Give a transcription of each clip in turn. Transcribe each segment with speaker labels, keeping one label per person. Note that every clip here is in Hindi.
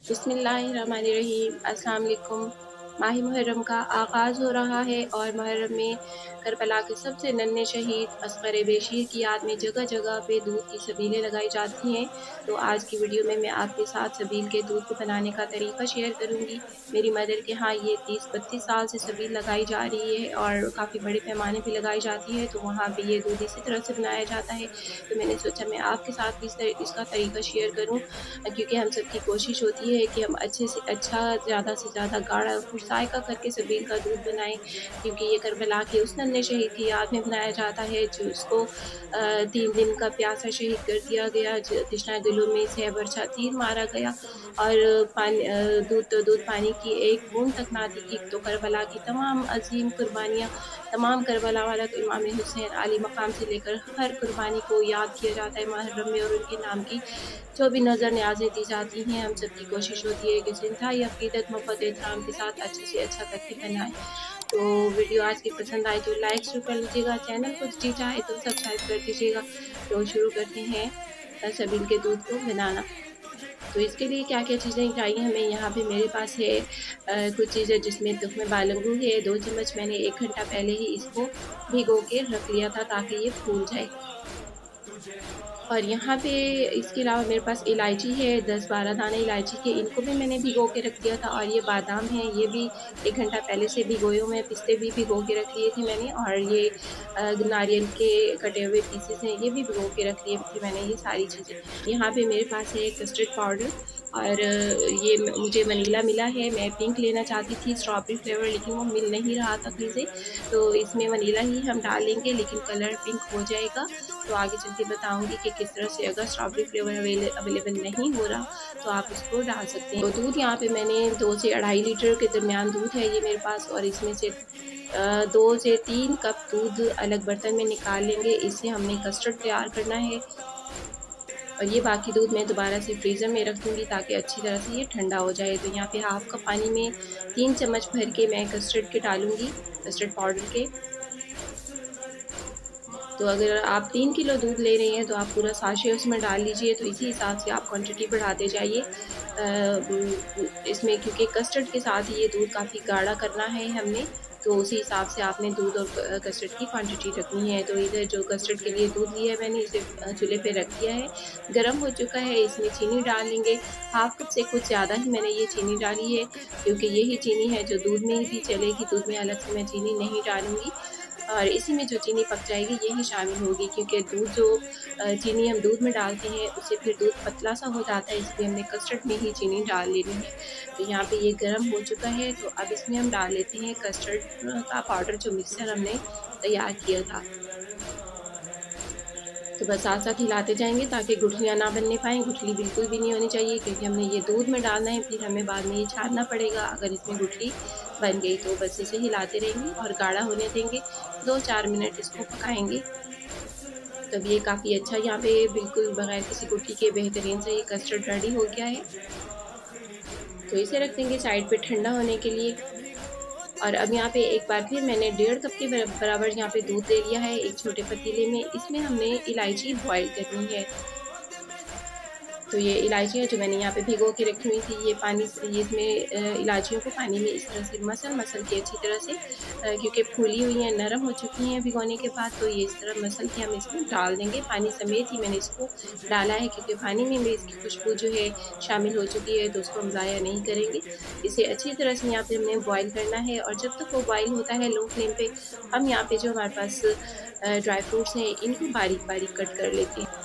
Speaker 1: बिस्मिल्लाहिर्रहमानिर्रहीम। अस्सलाम वालेकुम। माह मुहर्रम का आगाज़ हो रहा है और मुहर्रम में करबला के सबसे नन्हे शहीद असग़र बेशीर की याद में जगह जगह पे दूध की सबीलें लगाई जाती हैं। तो आज की वीडियो में मैं आपके साथ सबील के दूध को बनाने का तरीका शेयर करूँगी। मेरी मदर के यहाँ ये 30-32 साल से सबील लगाई जा रही है और काफ़ी बड़े पैमाने पे लगाई जाती है, तो वहाँ पे ये दूध इसी तरह से बनाया जाता है। तो मैंने सोचा मैं आपके साथ भी इसका तरीका शेयर करूँ, क्योंकि हम सबकी कोशिश होती है कि हम अच्छे से अच्छा, ज़्यादा से ज़्यादा गाढ़ा और जायका करके सबील का दूध बनाएँ, क्योंकि ये करबला के उस नन्हे शहीद की याद में बनाया जाता है जिसको 3 दिन का प्यासा शहीद कर दिया गया, तिश्ना दिलों में से बरछा तीर मारा गया और दूध तो दूध पानी की एक बूंद तक ना दिखी। तो करबला की तमाम अज़ीम कुर्बानियाँ, तमाम करबला वाला तो इमाम हुसैन आली मकाम से लेकर हर कुर्बानी को याद किया जाता है मुहर्रम में, और उनके नाम की जो भी नज़र न्याज़ें दी जाती हैं, हम सबकी कोशिश होती है कि इसे इंतहाई अक़ीदत, मोहब्बत, एहतराम के साथ अच्छे से अच्छा करके बनाएँ। तो वीडियो आज की पसंद आए तो लाइक ज़रूर कर लीजिएगा, चैनल को जी चाहे तो सब्सक्राइब कर दीजिएगा। तो शुरू करते हैं सबील के दूध को बनाना। तो इसके लिए क्या-क्या चीज़ें चाहिए हमें, यहाँ पे मेरे पास है कुछ चीज़ें जिसमें तुख्मे बालंगू है 2 चम्मच, मैंने 1 घंटा पहले ही इसको भिगो के रख लिया था ताकि ये फूल जाए। और यहाँ पे इसके अलावा मेरे पास इलायची है 10-12 दाने इलायची के, इनको भी मैंने भिगो के रख दिया था। और ये बादाम है, ये भी 1 घंटा पहले से भिगोए हुए हैं। पिस्ते भी भिगो के रख लिए थे मैंने, और ये नारियल के कटे हुए पीसेस हैं, ये भी भिगो के रख लिए थे मैंने, ये सारी चीज़ें। यहाँ पे मेरे पास है कस्टर्ड पाउडर, और ये मुझे वनीला मिला है। मैं पिंक लेना चाहती थी, स्ट्रॉबेरी फ्लेवर, लेकिन वो मिल नहीं रहा था कहीं से, तो इसमें वनीला ही हम डालेंगे, लेकिन कलर पिंक हो जाएगा। तो आगे चल के बताऊँगी कि किस तरह से, अगर स्ट्रॉबेरी फ्लेवर अवेलेबल नहीं हो रहा तो आप उसको डाल सकते हैं। तो दूध यहाँ पे मैंने 2 से 2.5 लीटर के दरमियान दूध है ये मेरे पास, और इसमें से 2 से 3 कप दूध अलग बर्तन में निकाल लेंगे। इससे हमने कस्टर्ड तैयार करना है, और ये बाकी दूध मैं दोबारा से फ्रीज़र में रख दूँगी ताकि अच्छी तरह से ये ठंडा हो जाए। तो यहाँ पे हाफ़ कप पानी में 3 चम्मच भर के मैं कस्टर्ड के डालूँगी, कस्टर्ड पाउडर के। तो अगर आप 3 किलो दूध ले रही हैं तो आप पूरा साशे उसमें डाल लीजिए, तो इसी हिसाब से आप क्वांटिटी बढ़ाते जाइए। इसमें क्योंकि कस्टर्ड के साथ ये दूध काफ़ी गाढ़ा करना है हमने, तो उसी हिसाब से आपने दूध और कस्टर्ड की क्वांटिटी रखनी है। तो इधर जो कस्टर्ड के लिए दूध लिया है मैंने, इसे चूल्हे पे रख दिया है, गर्म हो चुका है। इसमें चीनी डाल लेंगे, हाफ़ कप से कुछ ज़्यादा ही मैंने ये चीनी डाली है, क्योंकि यही चीनी है जो दूध में ही चलेगी, दूध में अलग से मैं चीनी नहीं डालूँगी। और इसी में जो चीनी पक जाएगी यही शामिल होगी, क्योंकि दूध जो चीनी हम दूध में डालते हैं उससे फिर दूध पतला सा हो जाता है, इसलिए हमने कस्टर्ड में ही चीनी डाल लेनी है। तो यहाँ पे ये गर्म हो चुका है, तो अब इसमें हम डाल लेते हैं कस्टर्ड का पाउडर, जो मिक्सर हमने तैयार किया था। तो बस साथ-साथ हिलाते जाएँगे ताकि गुठलियाँ ना बनने पाएँ। गुठली बिल्कुल भी नहीं होनी चाहिए, क्योंकि हमने ये दूध में डालना है, फिर हमें बाद में ये छानना पड़ेगा अगर इसमें गुठली बन गई। तो बस इसे हिलाते रहेंगे और गाढ़ा होने देंगे, 2-4 मिनट इसको पकाएँगे। तब ये काफ़ी अच्छा यहाँ पे बिल्कुल बगैर किसी गुठली के बेहतरीन से ये कस्टर्ड रेडी हो गया है। तो इसे रख देंगे साइड पे ठंडा होने के लिए। और अब यहाँ पे एक बार फिर मैंने 1.5 कप के बराबर यहाँ पे दूध ले लिया है एक छोटे पतीले में। इसमें हमने इलायची बॉयल करनी है। तो ये इलायचियाँ जो मैंने यहाँ पे भिगो के रखी हुई थी, ये पानी से, ये इसमें इलायचियों को पानी में इस तरह से मसल के अच्छी तरह से, क्योंकि फूली हुई हैं, नरम हो चुकी हैं भिगोने के बाद, तो ये इस तरह मसल के हम इसमें डाल देंगे। पानी समेत ही मैंने इसको डाला है, क्योंकि पानी में भी इसकी खुशबू जो है शामिल हो चुकी है, तो उसको हम ज़ाया नहीं करेंगे। इसे अच्छी तरह से यहाँ पे हमने बॉयल करना है, और जब तक वो बॉयल होता है लो फ्लेम पे, हम यहाँ पे जो हमारे पास ड्राई फ्रूट्स हैं इनको बारीक कट कर लेते हैं।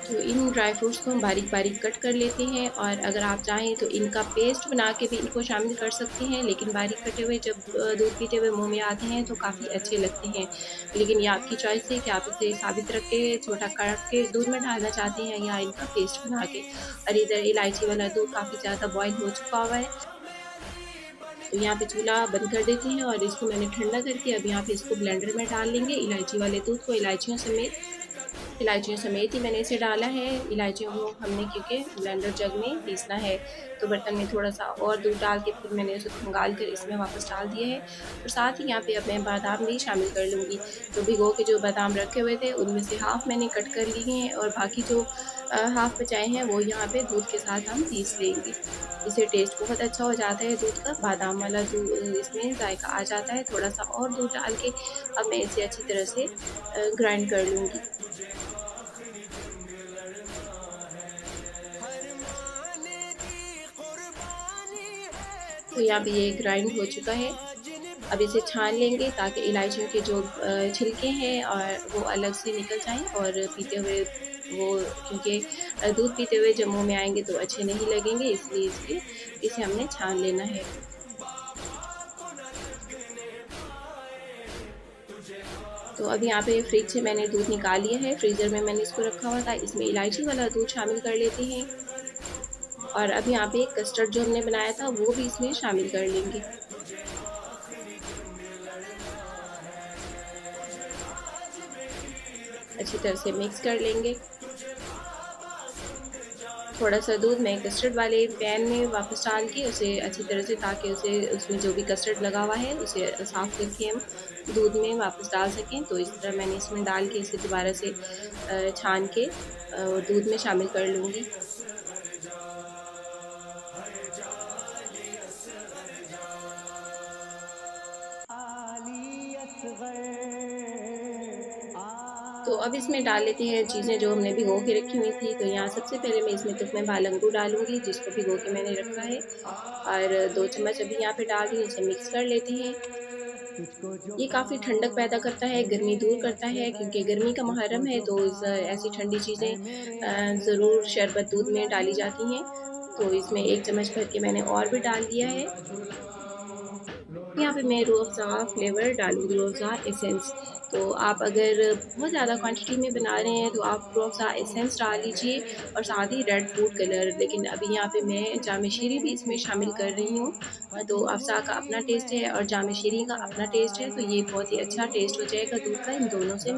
Speaker 1: तो इन ड्राई फ्रूट्स को हम बारीक कट कर लेते हैं, और अगर आप चाहें तो इनका पेस्ट बना के भी इनको शामिल कर सकते हैं, लेकिन बारीक कटे हुए जब दूध पीते हुए मुँह में आते हैं तो काफ़ी अच्छे लगते हैं। लेकिन ये आपकी चॉइस है कि आप इसे साबित रख के छोटा काट के दूध में डालना चाहते हैं, या इनका पेस्ट बना के। और इधर इलायची वाला दूध काफ़ी ज़्यादा बॉयल हो चुका हुआ है, तो यहाँ पे चूल्हा बंद कर देते हैं, और इसको मैंने ठंडा करके अब यहाँ पे इसको ब्लेंडर में डाल लेंगे, इलायची वाले दूध को इलायचियों समेत। इलायचियों समेत ही मैंने इसे डाला है। इलायचियों को हमने क्योंकि ब्लेंडर जग में पीसना है, तो बर्तन में थोड़ा-सा और दूध डाल के फिर मैंने उसे खंगाल कर इसमें वापस डाल दिया है और साथ ही यहाँ पे अब मैं बादाम भी शामिल कर लूँगी। तो भिगो के जो बादाम रखे हुए थे उनमें से हाफ़ मैंने कट कर लिए हैं और बाकी जो हाफ़ बचाए हैं वो यहाँ पे दूध के साथ हम पीस लेंगे। इससे टेस्ट बहुत अच्छा हो जाता है दूध का, बादाम वाला इसमें ज़ायका आ जाता है। थोड़ा-सा और दूध डाल के अब मैं इसे अच्छी तरह से ग्राइंड कर लूँगी। तो यहाँ पे ये ग्राइंड हो चुका है। अब इसे छान लेंगे ताकि इलायचियों के जो छिलके हैं और वो अलग से निकल जाएँ और पीते हुए वो क्योंकि दूध पीते हुए जब मुँह में आएँगे तो अच्छे नहीं लगेंगे, इसलिए इसे हमने छान लेना है। तो अब यहाँ पे फ्रिज से मैंने दूध निकाल लिया है, फ्रीज़र में मैंने इसको रखा हुआ था, इसमें इलायची वाला दूध शामिल कर लेते हैं और अब यहाँ पे कस्टर्ड जो हमने बनाया था वो भी इसमें शामिल कर लेंगे। अच्छी तरह से मिक्स कर लेंगे। थोड़ा-सा दूध मैं कस्टर्ड वाले पैन में वापस डाल के उसे अच्छी तरह से ताकि उसे उसमें जो भी कस्टर्ड लगा हुआ है उसे साफ़ करके हम दूध में वापस डाल सकें। तो इस तरह मैंने इसमें डाल के इसे दोबारा से छान के दूध में शामिल कर लूँगी। तो अब इसमें डाल लेते हैं चीज़ें जो हमने भिगो के रखी हुई थी। तो यहाँ सबसे पहले मैं इसमें तुफ़्मे बालंगू डालूँगी जिसको भिगो के मैंने रखा है और 2 चम्मच अभी यहाँ पे डाल रही हूँ, इसे मिक्स कर लेते हैं। ये काफ़ी ठंडक पैदा करता है, गर्मी दूर करता है क्योंकि गर्मी का मुहर्रम है तो ऐसी ठंडी चीज़ें ज़रूर शरबत दूध में डाली जाती हैं। तो इसमें 1 चम्मच भर के मैंने और भी डाल दिया है। यहाँ पे मैं रूह अफ़ज़ा फ्लेवर डालूँगी, रूह अफ़ज़ा एसेंस। तो आप अगर बहुत ज़्यादा क्वांटिटी में बना रहे हैं तो आप रूह अफ़ज़ा एसेंस डाल लीजिए और साथ ही रेड फूड कलर। लेकिन अभी यहाँ पे मैं जाम शीरी भी इसमें शामिल कर रही हूँ। तो अफ़ज़ा का अपना टेस्ट है और जाम शीरी का अपना टेस्ट है, तो ये बहुत ही अच्छा टेस्ट हो जाएगा दूध का इन दोनों से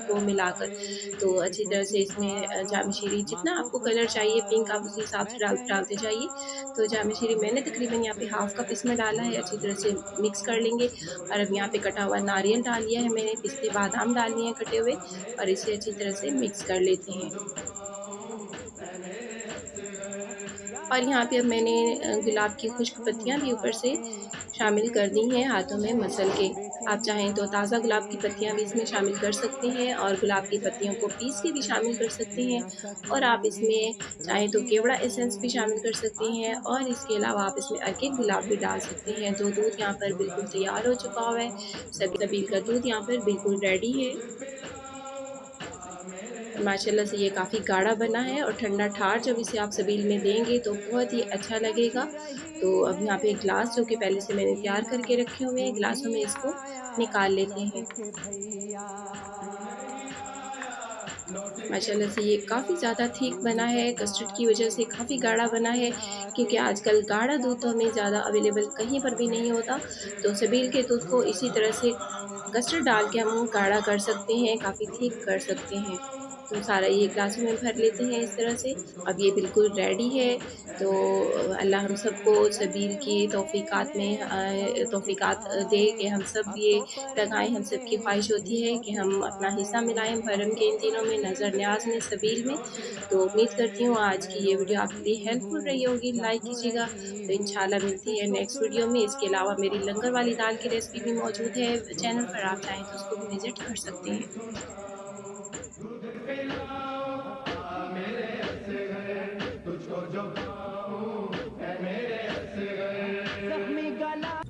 Speaker 1: को मिलाकर। तो अच्छी तरह से इसमें जाम शीरी जितना आपको कलर चाहिए पिंक आप उसी हिसाब से डालते जाइए। तो जाम शीरी मैंने तकरीबन यहाँ पे हाफ़ कप इसमें डाला है, अच्छी तरह से मिक्स कर लेंगे और अब यहाँ पे कटा हुआ नारियल डाल लिया है मैंने, पिस्ते बादाम डाल लिए हैं कटे हुए और इसे अच्छी तरह से मिक्स कर लेते हैं। और यहाँ पे अब मैंने गुलाब की खुश्क पत्तियाँ भी ऊपर से शामिल कर दी हैं हाथों में मसल के। आप चाहें तो ताज़ा गुलाब की पत्तियाँ भी इसमें शामिल कर सकते हैं और गुलाब की पत्तियों को पीस के भी शामिल कर सकते हैं और आप इसमें चाहें तो केवड़ा एसेंस भी शामिल कर सकते हैं और इसके अलावा आप इसमें अर्किड गुलाब भी डाल सकते हैं। तो दूध यहाँ पर बिल्कुल तैयार हो चुका हुआ है। सबील का दूध यहाँ पर बिल्कुल रेडी है। माशाल्लाह से ये काफ़ी गाढ़ा बना है और ठंडा ठार जब इसे आप सबील में देंगे तो बहुत ही अच्छा लगेगा। तो अब यहाँ पे एक ग्लास जो कि पहले से मैंने तैयार करके रखे हुए हैं, ग्लासों में इसको निकाल लेते हैं। माशाल्लाह से ये काफ़ी ज़्यादा थिक बना है, कस्टर्ड की वज़ह से काफ़ी गाढ़ा बना है क्योंकि आजकल गाढ़ा दूध तो हमें ज़्यादा अवेलेबल कहीं पर भी नहीं होता। तो सबील के दूध को इसी तरह से कस्टर्ड डाल के हम गाढ़ा कर सकते हैं, काफ़ी थिक कर सकते हैं। तो सारा ये ग्लासों में भर लेते हैं इस तरह से। अब ये बिल्कुल रेडी है। तो अल्लाह हम सबको सबील की तौफ़ीक़ात दे कि हम सब ये लगाएँ। हम सब की ख़्वाहिश होती है कि हम अपना हिस्सा मिलाएँ मुहर्रम के इन दिनों में, नज़र न्याज़ में, सबील में। तो उम्मीद करती हूँ आज की ये वीडियो आपके लिए हेल्पफुल रही होगी, लाइक कीजिएगा। तो इंशाल्लाह मिलती है नेक्स्ट वीडियो में। इसके अलावा मेरी लंगर वाली दाल की रेसिपी भी मौजूद है चैनल पर, आप चाहें तो उसको भी विज़िट कर सकते हैं।
Speaker 2: दूध पिलाओ मेरे असगर तुझको जो पाऊं ऐ मेरे असगर जख्मी गला